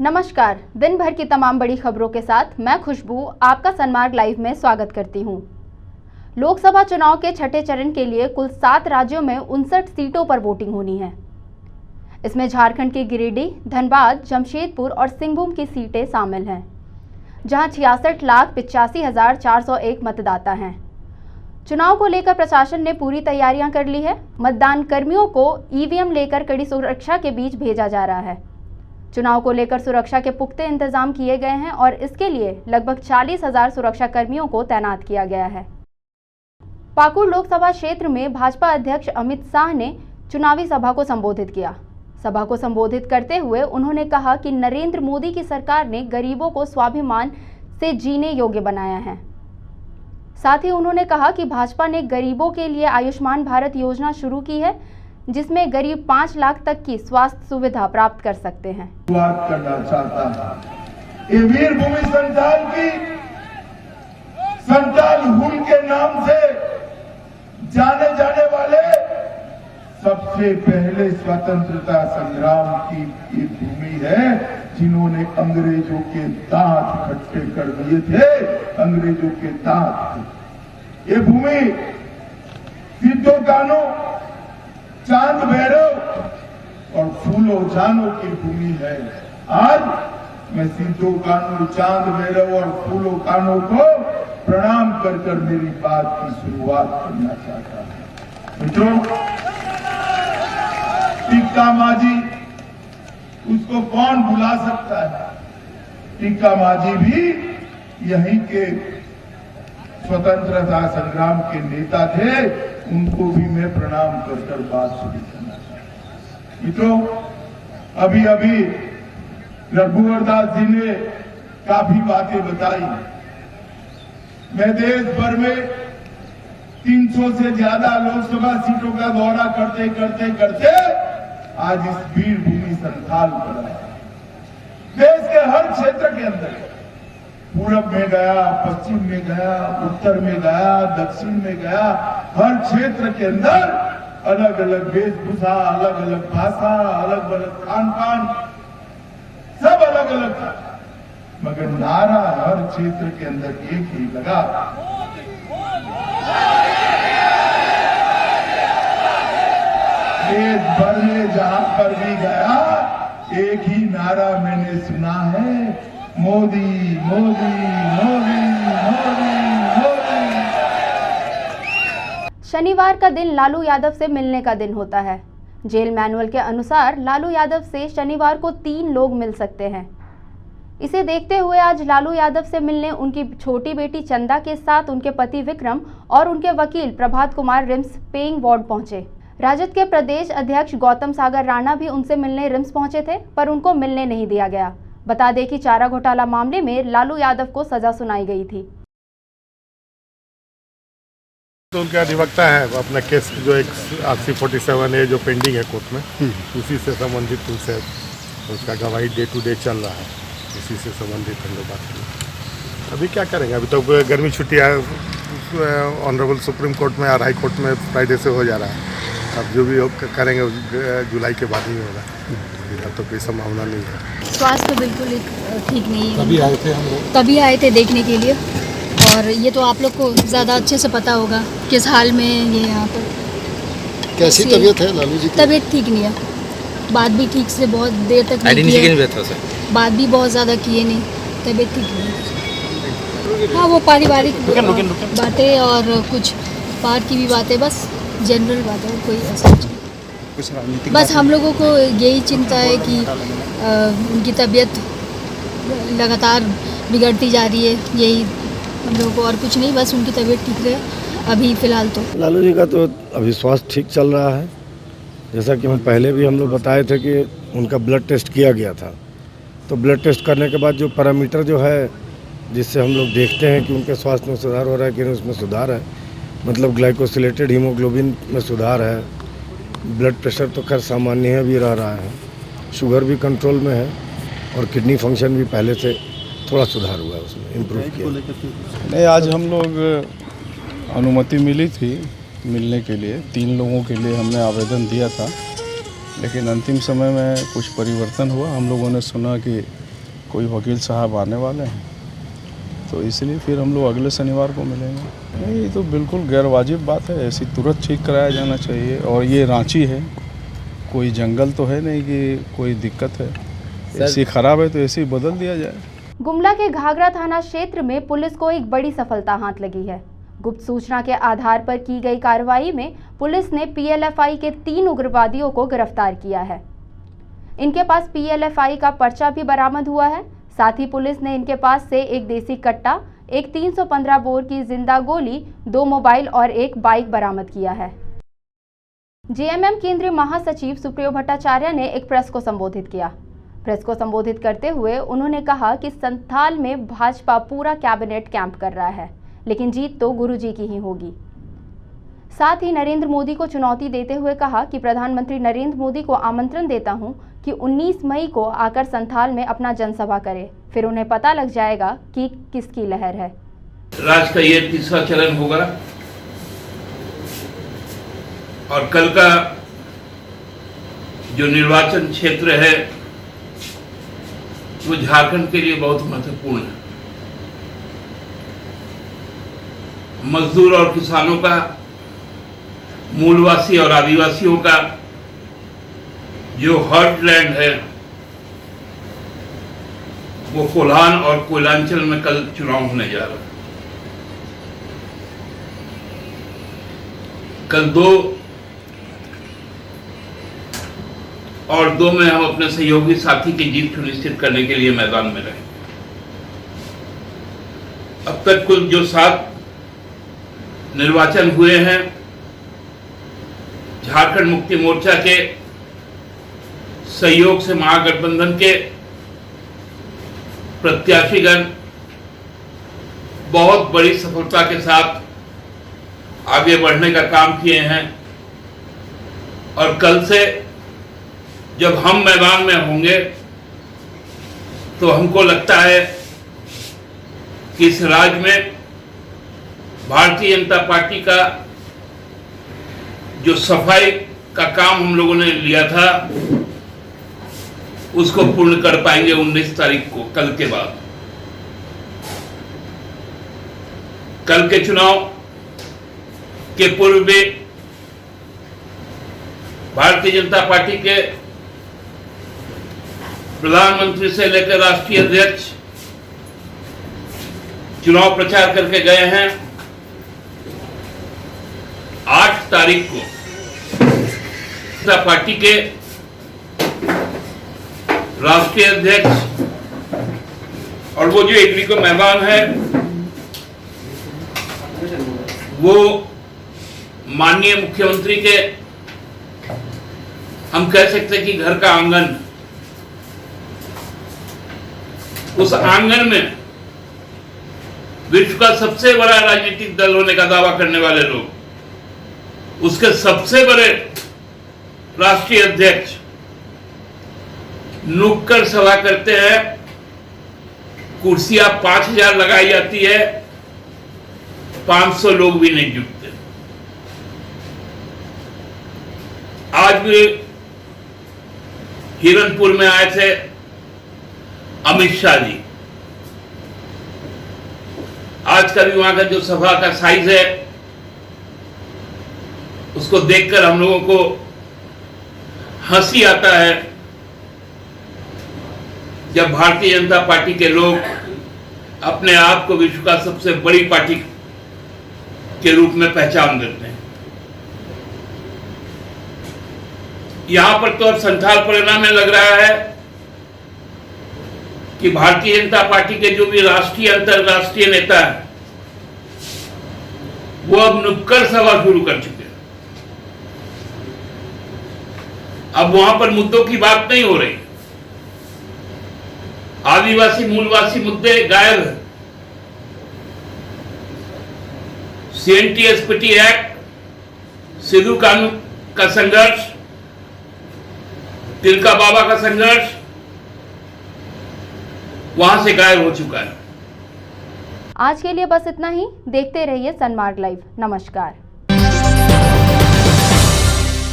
नमस्कार, दिन भर की तमाम बड़ी खबरों के साथ मैं खुशबू आपका सनमार्ग लाइव में स्वागत करती हूं। लोकसभा चुनाव के छठे चरण के लिए कुल 7 राज्यों में 59 सीटों पर वोटिंग होनी है। इसमें झारखंड के गिरिडीह, धनबाद, जमशेदपुर और सिंहभूम की सीटें शामिल हैं, जहां 66,85,401 मतदाता हैं। चुनाव को लेकर प्रशासन ने पूरी तैयारियां कर ली है। मतदान कर्मियों को ईवीएम लेकर कड़ी सुरक्षा के बीच भेजा जा रहा है। चुनाव को लेकर सुरक्षा के पुख्ते इंतजाम किए गए हैं और इसके लिए लगभग 40,000 सुरक्षा कर्मियों को तैनात किया गया है। पाकुड़ लोकसभा क्षेत्र में भाजपा अध्यक्ष अमित शाह ने चुनावी सभा को संबोधित किया। सभा को संबोधित करते हुए उन्होंने कहा कि नरेंद्र मोदी की सरकार ने गरीबों को स्वाभिमान से जीने योग्य बनाया है। साथ ही उन्होंने कहा कि भाजपा ने गरीबों के लिए आयुष्मान भारत योजना शुरू की है, जिसमें गरीब 5 लाख तक की स्वास्थ्य सुविधा प्राप्त कर सकते हैं। बात करना चाहता हूं, ये वीर भूमि संथाल की संथाल हुल के नाम से जाने जाने वाले सबसे पहले स्वतंत्रता संग्राम की ये भूमि है, जिन्होंने अंग्रेजों के दांत खट्टे कर दिए थे। अंग्रेजों के दांत। ये भूमि सिद्धो कान्हो, चांद भैरव और फूलों जानों की भूमि है। आज मैं सिद्धो कान्हो, चांद भैरव और फूलों कान्हो को प्रणाम कर कर मेरी बात की शुरुआत करना चाहता हूं। मित्रों, टिक्का मांझी, उसको कौन भुला सकता है? टिक्का मांझी भी यहीं के स्वतंत्रता संग्राम के नेता थे। उनको भी मैं प्रणाम कर कर बात शुरू करना चाहता हूं। मित्रों, अभी अभी रघुवर दास जी ने काफी बातें बताई। मैं देश भर में 300 से ज्यादा लोकसभा सीटों का दौरा करते करते करते आज इस वीर भूमि संथाल पर आया। देश के हर क्षेत्र के अंदर, पूरब में गया, पश्चिम में गया, उत्तर में गया, दक्षिण में गया, हर क्षेत्र के अंदर अलग अलग वेशभूषा, अलग अलग भाषा, अलग अलग खान पान, सब अलग अलग था, मगर नारा हर क्षेत्र के अंदर एक ही लगा। देश भर में जहां पर भी गया, एक ही नारा मैंने सुना है, मोदी मोदी मोदी मोदी मोदी। शनिवार का दिन लालू यादव से मिलने का दिन होता है। जेल मैनुअल के अनुसार लालू यादव से शनिवार को 3 लोग मिल सकते हैं। इसे देखते हुए आज लालू यादव से मिलने उनकी छोटी बेटी चंदा के साथ उनके पति विक्रम और उनके वकील Prabhat Kumar RIMS paying ward पहुंचे। राजद के प्रदेश अध्यक्ष गौतम सागर राणा भी उनसे मिलने रिम्स पहुंचे थे, पर उनको मिलने नहीं दिया गया। बता दें कि चारा घोटाला मामले में लालू यादव को सजा सुनाई गई थी। तो उनका अधिवक्ता है, अपना केस जो एक RC-47 है जो पेंडिंग है कोर्ट में, उसी से संबंधित उनसे उसका गवाही डे टू डे चल रहा है, इसी से संबंधित हम लोग बात करें। अभी क्या करेंगे? अभी तो गर्मी छुट्टियाँ ऑनरेबल सुप्रीम कोर्ट में और हाई कोर्ट में फ्राइडे से हो जा रहा है। अब जो भी करेंगे जुलाई के बाद ही होगा, इधर तो कोई संभावना नहीं है। स्वास्थ्य बिल्कुल ठीक नहीं है। तभी आए थे हम लोग, तभी आए थे देखने के लिए, और ये तो आप लोग को ज़्यादा अच्छे से पता होगा किस हाल में ये यहाँ पर। कैसी तबीयत है लालू जी की? तबीयत ठीक नहीं है, बात भी ठीक से बहुत देर तक नहीं की है, बात भी बहुत ज़्यादा किए नहीं, तबीयत ठीक नहीं है। हाँ, वो पारिवारिक बातें और कुछ बाहर की भी बातें, बस जनरल बातें, कोई ऐसा कुछ राजनीतिक। बस हम लोगों को यही चिंता है कि उनकी तबीयत लगातार बिगड़ती जा रही है, यही हम लोगों को, और कुछ नहीं, बस उनकी तबीयत ठीक रहे अभी फ़िलहाल। तो लालू जी का तो अभी स्वास्थ्य ठीक चल रहा है। जैसा कि हम पहले भी हम लोग बताए थे कि उनका ब्लड टेस्ट किया गया था, तो ब्लड टेस्ट करने के बाद जो पैरामीटर जो है जिससे हम लोग देखते हैं कि उनके स्वास्थ्य में सुधार हो रहा है कि नहीं, उसमें सुधार है। मतलब ग्लाइकोसिलेटेड हीमोग्लोबिन में सुधार है, ब्लड प्रेशर तो खैर सामान्य है भी रहा है, शुगर भी कंट्रोल में है, और किडनी फंक्शन भी पहले से थोड़ा सुधार हुआ है, उसमें इम्प्रूव किया। नहीं, आज हम लोग अनुमति मिली थी मिलने के लिए, 3 लोगों के लिए हमने आवेदन दिया था, लेकिन अंतिम समय में कुछ परिवर्तन हुआ। हम लोगों ने सुना कि कोई वकील साहब आने वाले हैं, तो इसलिए फिर हम लोग अगले शनिवार को मिलेंगे। नहीं, ये तो बिल्कुल गैरवाजिब बात है, ऐसी तुरंत ठीक कराया जाना चाहिए। और ये रांची है, कोई जंगल तो है नहीं कि कोई दिक्कत है। ऐसी ख़राब है तो ऐसे ही बदल दिया जाए। गुमला के घाघरा थाना क्षेत्र में पुलिस को एक बड़ी सफलता हाथ लगी है। गुप्त सूचना के आधार पर की गई कार्रवाई में पुलिस ने पीएलएफआई के 3 उग्रवादियों को गिरफ्तार किया है। इनके पास पीएलएफआई का पर्चा भी बरामद हुआ है। साथ ही पुलिस ने इनके पास से एक देसी कट्टा, एक 315 बोर की जिंदा गोली, 2 मोबाइल और एक बाइक बरामद किया है। जेएमएम केंद्रीय महासचिव सुप्रियो भट्टाचार्य ने एक प्रेस को संबोधित किया। प्रेस को संबोधित करते हुए उन्होंने कहा कि संथाल में भाजपा पूरा कैबिनेट कैंप कर रहा है, लेकिन जीत तो गुरुजी की ही होगी। साथ ही नरेंद्र मोदी को चुनौती देते हुए कहा कि प्रधानमंत्री नरेंद्र मोदी को आमंत्रण देता हूं कि 19 मई को आकर संथाल में अपना जनसभा करें, फिर उन्हें पता लग जाएगा कि किसकी लहर है। राज का ये 3रा चरण होगा और कल का जो निर्वाचन क्षेत्र है वो झारखंड के लिए बहुत महत्वपूर्ण है। मजदूर और किसानों का, मूलवासी और आदिवासियों का जो हार्टलैंड है वो कोल्हान और कोयलांचल में कल चुनाव होने जा रहा है। कल 2 में हम अपने सहयोगी साथी की जीत सुनिश्चित करने के लिए मैदान में रहे। अब तक कुल जो 7 निर्वाचन हुए हैं, झारखंड मुक्ति मोर्चा के सहयोग से महागठबंधन के प्रत्याशीगण बहुत बड़ी सफलता के साथ आगे बढ़ने का काम किए हैं और कल से जब हम मैदान में होंगे तो हमको लगता है कि इस राज्य में भारतीय जनता पार्टी का जो सफाई का काम हम लोगों ने लिया था उसको पूर्ण कर पाएंगे 19 तारीख को, कल के बाद। कल के चुनाव के पूर्व में भारतीय जनता पार्टी के प्रधानमंत्री से लेकर राष्ट्रीय अध्यक्ष चुनाव प्रचार करके गए हैं। 8 तारीख को जनता पार्टी के राष्ट्रीय अध्यक्ष और वो जो इटली का मेहमान है वो माननीय मुख्यमंत्री के, हम कह सकते हैं कि घर का आंगन, उस आंगन में विश्व का सबसे बड़ा राजनीतिक दल होने का दावा करने वाले लोग, उसके सबसे बड़े राष्ट्रीय अध्यक्ष नुक्कड़ सभा करते हैं। कुर्सियां 5000 लगाई जाती है, 500 लोग भी नहीं जुटते। आज भी हिरनपुर में आए थे अमित शाह जी। आज का भी वहां का जो सभा का साइज है उसको देखकर हम लोगों को हंसी आता है जब भारतीय जनता पार्टी के लोग अपने आप को विश्व का सबसे बड़ी पार्टी के रूप में पहचान देते हैं। यहां पर तो अब संथाल परिणाम में लग रहा है कि भारतीय जनता पार्टी के जो भी राष्ट्रीय अंतरराष्ट्रीय नेता हैं वो अब नुक्कड़ सभा शुरू कर चुके हैं। अब वहां पर मुद्दों की बात नहीं हो रही, आदिवासी मूलवासी मुद्दे गायब है। CNTSPT एक्ट, सिद्धू कानून का संघर्ष, तिलका बाबा का संघर्ष वहां से गायब हो चुका है। आज के लिए बस इतना ही। देखते रहिए सनमार्ग लाइव। नमस्कार।